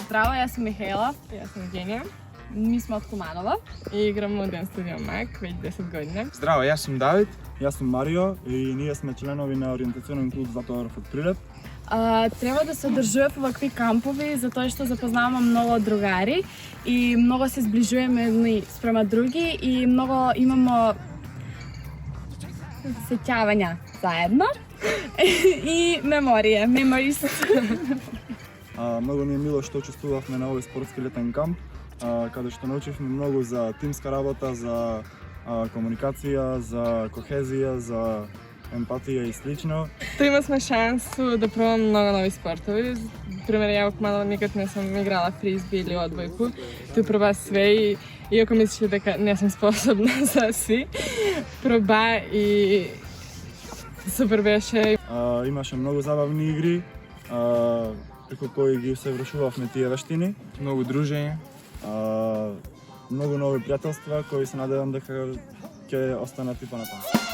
Zdravo, jaz sem Mihajla. Jaz sam Evgenija Mi smo od Kumanova. i igramo u Dance Studio Mac već 10 godina. Zdravo, ja sam David. Ja sam Mario i ние сме членови на ориентационен клуб Златооров од Прилеп. Треба да се одржуваат овакви кампови, затоа што запознаваме многу другари и многу се зближуваме едни спрема други и многу имамо сеќавања заедно и меморија, memories. Многу ми е мило што учествувавме на овој спортски летен камп, каде што научивме многу за тимска работа, за комуникација, за кохезија, за емпатија и слично. Tu imali smo šansu da probam mnogo novi sportovi. Primjer, ja ovog malo nikad nisam igrala frisbee ili odbojku. Tu proba sve i iako misliš da nisam sposobna za svi, proba i super беше. Имаше многу забавни игри, преку кои ги усовршувавме тие вештини. Mnogo druženja. Многу нови пријателства кои се надевам дека ќе останат и понатаму.